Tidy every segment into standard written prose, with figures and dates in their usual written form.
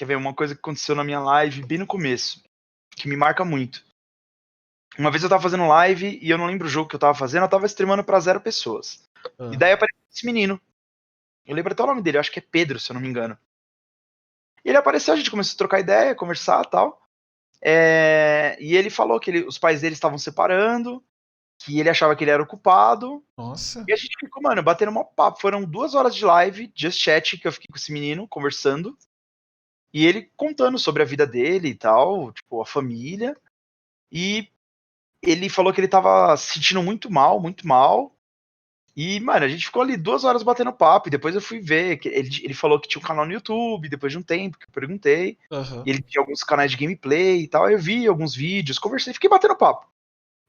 quer ver, uma coisa que aconteceu na minha live bem no começo, que me marca muito. Uma vez eu tava fazendo live e eu não lembro o jogo que eu tava fazendo, eu tava streamando pra 0 pessoas. E daí apareceu esse menino. Eu lembro até o nome dele, eu acho que é Pedro, se eu não me engano. E ele apareceu, a gente começou a trocar ideia, conversar e tal. E ele falou que os pais dele estavam separando, que ele achava que ele era o culpado. Nossa. E a gente ficou, mano, batendo um papo. Foram 2 horas de live, just chat, que eu fiquei com esse menino, conversando. E ele contando sobre a vida dele e tal, tipo, a família. E ele falou que ele tava se sentindo muito mal, muito mal. E, mano, a gente ficou ali 2 horas batendo papo. E depois eu fui ver, que ele falou que tinha um canal no YouTube, depois de um tempo que eu perguntei. E ele tinha alguns canais de gameplay e tal. Eu vi alguns vídeos, conversei, fiquei batendo papo.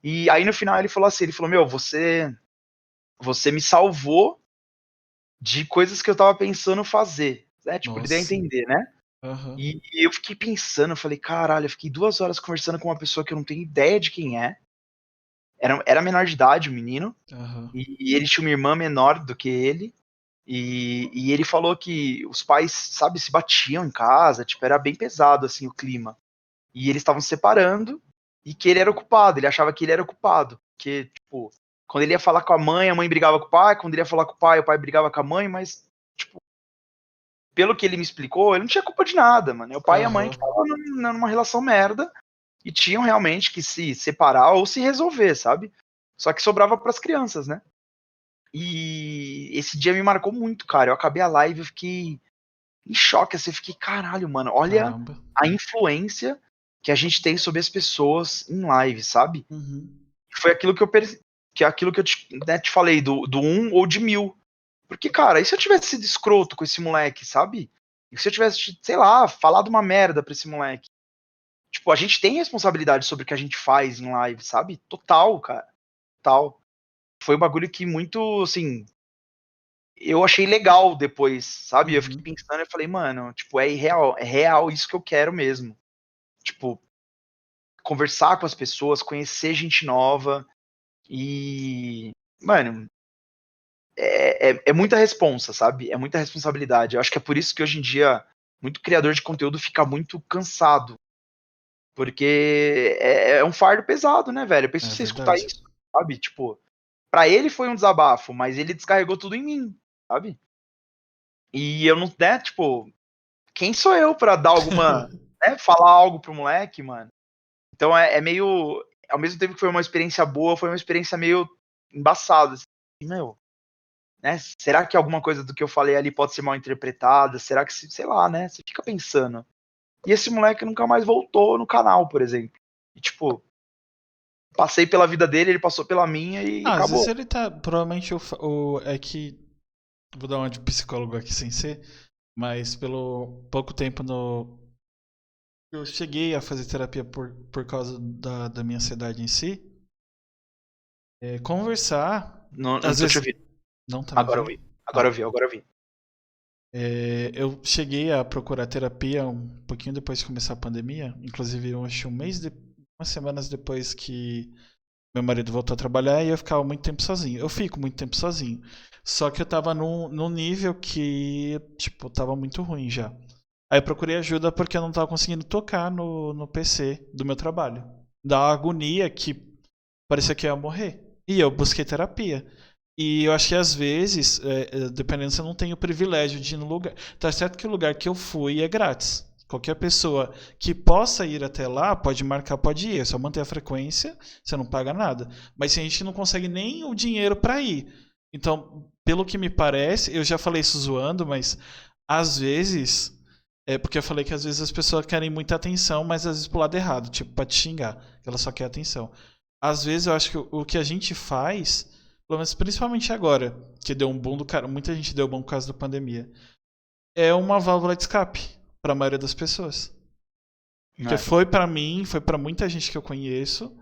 E aí no final ele falou assim, ele falou, meu, você me salvou de coisas que eu tava pensando fazer. Tipo, ele deu a Nossa. entender, né? Aham. E eu fiquei pensando, eu falei, caralho, eu fiquei 2 horas conversando com uma pessoa que eu não tenho ideia de quem é. Era menor de idade, o menino. Aham. E ele tinha uma irmã menor do que ele. E ele falou que os pais, sabe, se batiam em casa, tipo, era bem pesado, assim, o clima. E eles estavam se separando e que ele era o culpado, ele achava que ele era o culpado. Que, tipo, quando ele ia falar com a mãe brigava com quando ele ia falar com o pai brigava com a mãe, mas, tipo, pelo que ele me explicou, ele não tinha culpa de nada, mano. É o pai e a mãe que Aham. estavam numa relação merda e tinham realmente que se separar ou se resolver, sabe? Só que sobrava pras crianças, né? E esse dia me marcou muito, cara. Eu acabei a live, eu fiquei em choque, assim, eu fiquei, caralho, mano, olha Caramba. a influência que a gente tem sobre as pessoas em live, sabe? Uhum. Foi aquilo que é aquilo que eu te falei, do 1 ou de 1000. Porque, cara, e se eu tivesse sido escroto com esse moleque, sabe? E se eu tivesse, sei lá, falado uma merda pra esse moleque? Tipo, a gente tem responsabilidade sobre o que a gente faz em live, sabe? Total, cara. Total. Foi um bagulho que muito, assim, eu achei legal depois, sabe? Eu fiquei Uhum. pensando e falei, mano, tipo, é real isso que eu quero mesmo. Tipo, conversar com as pessoas, conhecer gente nova e, mano, é muita responsa, sabe? É muita responsabilidade. Eu acho que é por isso que hoje em dia muito criador de conteúdo fica muito cansado, porque é um fardo pesado, né, velho? Eu penso É você escutar verdade. isso, sabe? Tipo, pra ele foi um desabafo, mas ele descarregou tudo em mim, sabe? E eu não, né, tipo, quem sou eu pra dar alguma, né, falar algo pro moleque, mano? Então é meio, ao mesmo tempo que foi uma experiência boa, foi uma experiência meio embaçada, assim, meu, né? Será que alguma coisa do que eu falei ali pode ser mal interpretada? Será que, sei lá, né? Você fica pensando. E esse moleque nunca mais voltou no canal, por exemplo. E, tipo, passei pela vida dele, ele passou pela minha e Ah, às vezes acabou. ele tá. Provavelmente é que. Vou dar uma de psicólogo aqui sem ser. Mas pelo pouco tempo no. Eu cheguei a fazer terapia por causa da minha ansiedade em si. Conversar. Não, não Às tô te vezes. ouvindo. Não tá me Agora eu ouvindo? vi. Agora Ah. eu vi, agora eu vi. Eu cheguei a procurar terapia um pouquinho depois de começar a pandemia. Inclusive, eu acho umas semanas depois que meu marido voltou a trabalhar e eu ficava muito tempo sozinho. Eu fico muito tempo sozinho. Só que eu tava num nível que, tipo, tava muito ruim já. Aí eu procurei ajuda porque eu não tava conseguindo tocar no PC do meu trabalho. Da agonia que parecia que eu ia morrer. E eu busquei terapia. E eu acho que às vezes, dependendo, você não tem o privilégio de ir no lugar. Tá certo que o lugar que eu fui é grátis. Qualquer pessoa que possa ir até lá pode marcar, pode ir. É só manter a frequência, você não paga nada. Mas se a gente não consegue nem o dinheiro para ir. Então, pelo que me parece, eu já falei isso zoando, mas às vezes. É porque eu falei que às vezes as pessoas querem muita atenção, mas às vezes pro lado errado, tipo, pra te xingar. Ela só quer atenção. Às vezes eu acho que o que a gente faz, pelo menos principalmente agora, que deu um boom do cara, muita gente deu bom por causa da pandemia, é uma válvula de escape para a maioria das pessoas. Porque É. foi para mim, foi para muita gente que eu conheço,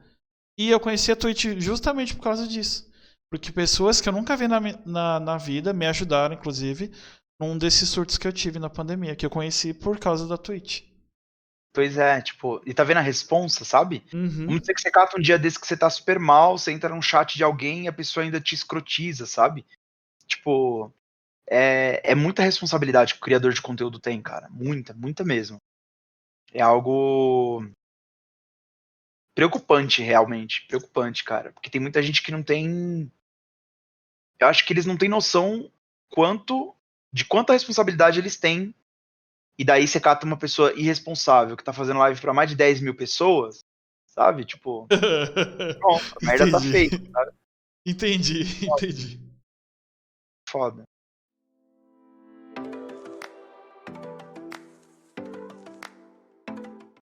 e eu conheci a Twitch justamente por causa disso. Porque pessoas que eu nunca vi na vida me ajudaram, inclusive, num desses surtos que eu tive na pandemia, que eu conheci por causa da Twitch. Pois é, tipo, e tá vendo a responsa, sabe? Uhum. Vamos dizer que você cata um dia desse que você tá super mal, você entra num chat de alguém e a pessoa ainda te escrotiza, sabe? Tipo, é muita responsabilidade que o criador de conteúdo tem, cara. Muita, muita mesmo. É algo preocupante, realmente. Preocupante, cara. Porque tem muita gente que não tem. Eu acho que eles não têm noção de quanta responsabilidade eles têm. E daí você cata uma pessoa irresponsável que tá fazendo live pra mais de 10 mil pessoas, sabe? Tipo, pronto, a merda tá Entendi. feita, sabe? Entendi, entendi. Foda.